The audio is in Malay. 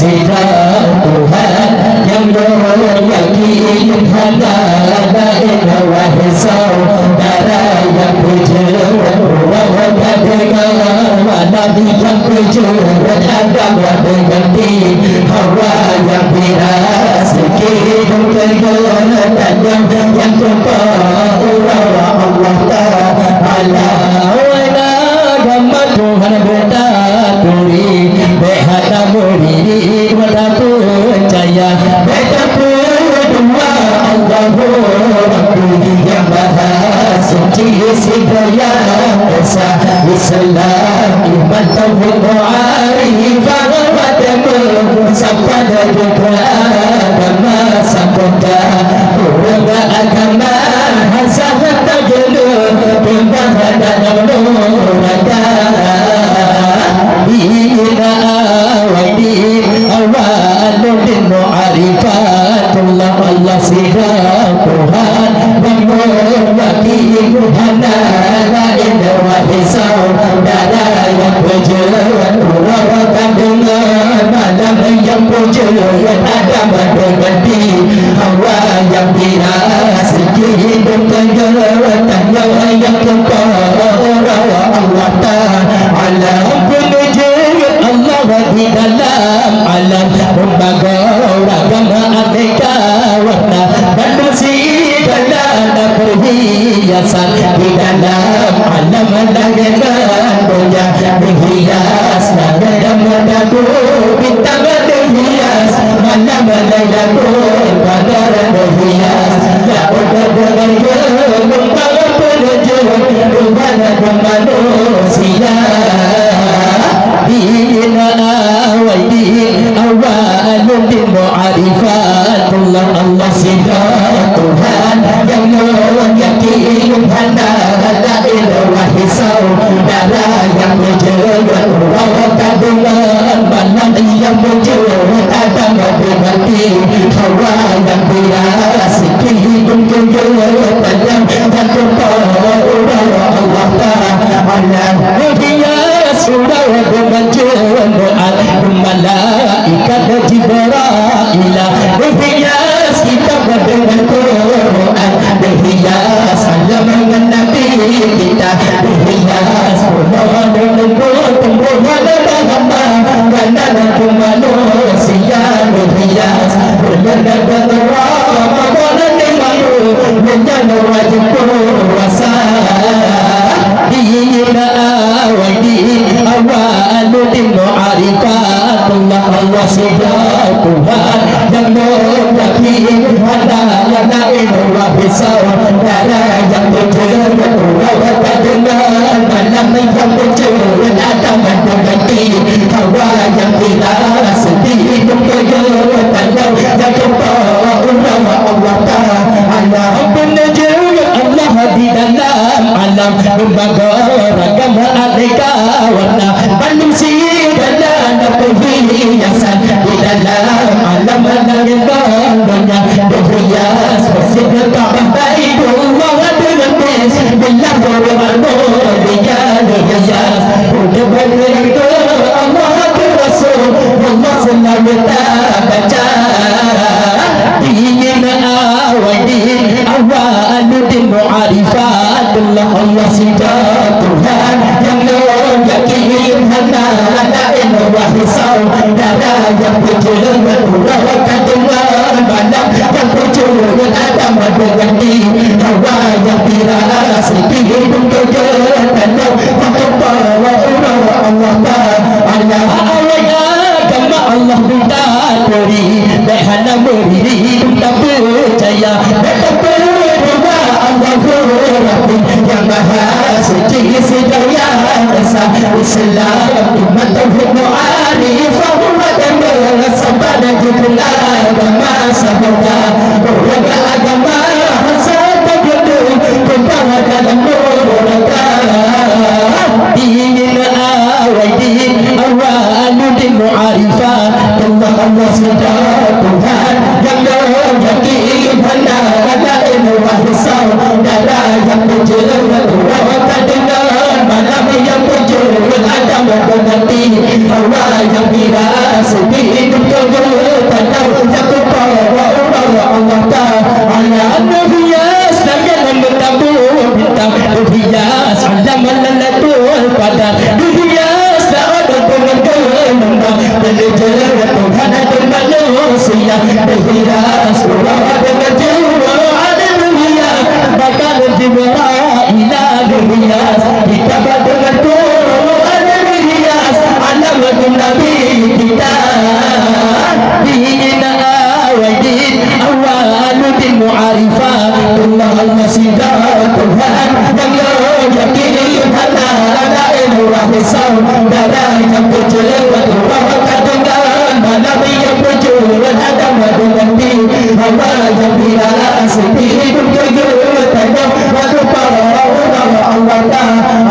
sidang Tuhan yang yakin hanya lain wahai saudara yang berjalan wahai dengan Nabi yang berjalan agama dengan din hawa yang biras sedikit berjalan dan yang tumpah Allah Ta'ala wala agama Tuhan berdaturi behata murid wala percaya beda berdua Allahu Rabbi yang maha suci segala esa Islam iman tauhid arifan wa tamu sampai juga agama sampai juga agama hasab tajlu bimbahan nurada ila wadi awalul mu'arifatullah Allah sidang Tuhan yang hana lain wahai saudara yang berjalan warakan dengan malam yang berjalan agama dengan din hawa yang biras hidup kegelatan yang kepada Allah Ta'ala penjajat Allah di dalam alam lembaga agama aneka warna manusia dalam perhiasan di dalam alam dengan dunia berhias dalam madaku bintang berhias malam laylaku badar berhias ya udah berhias Tuhan manusia dina awadi awalul mu'arifatullah Allah sidang Tuhan yang yakin hana lain wahai saudara yang berjalan warakan dengan malam yang berjalan agama dengan din hawa yang biras hidup kegelatan yang kepada Allah Ta'ala berhias surau dengan jemaat malaikat Jibril berhias kitab dengan Quran berhias salam dengan Nabi kita berhias Quran dengan tumbuhan dan hamba dan manusia berhias bulan Ramadan dengan menjadi wajib puasa dina awadi awalul mu'arifatullah Allah sidang Tuhan yang yakin hana lain wahai saudara yang berjalan warakan dengan malam yang berjalan agama dengan din hawa yang biras hidup kegelatan yang kepada Allah Ta'ala penjajat Allah di dalam alam lembaga agama aneka warna manusia dalam perhiasan di dalam alam dengan dunia berhias bersih Kaabah Baitullah dengan bismillah dia hias udah balik Allah ke Rasul Allah selalu tak baca dina awadi awalul mu'arifatullah Allah sidang Tuhan yang yakin hana lain wahai saudara yang berjalan warakan dengan malam yang berjalan agama dengan din hawa yang biras hidup kegelatan yang kepada Allah Ta'ala agama Allah minta beri behana beri tak percaya tak berdua Allah Rabbi yang maha suci segala esa Islam iman tauhid arifah wa tamu sabada juga agama sabada agama hasad begitu kepada dalam neraka dina awadi awalul mu'arifatullah Allah sidang Tuhan yang yakin hana lain wahai saudara yang berjalan warakan dengan malam yang berjalan agama dengan din hawa yang biras hidup dunia seada dengan kembang penjara Tuhan dan manusia berhias surah dengan jiwa ada dunia bakal jiwa ilah berhias kita dengan Tuhan berhias alamat Nabi kita bina awadin awaludin mu'arifah Allah al-masyidah Tuhan yang yakin ada ilmuah hisab darah yang berjelewat rahmat dengan malam yang berjual ada madu nanti hamba yang bila sedih hidup jujur tanda madu para Allah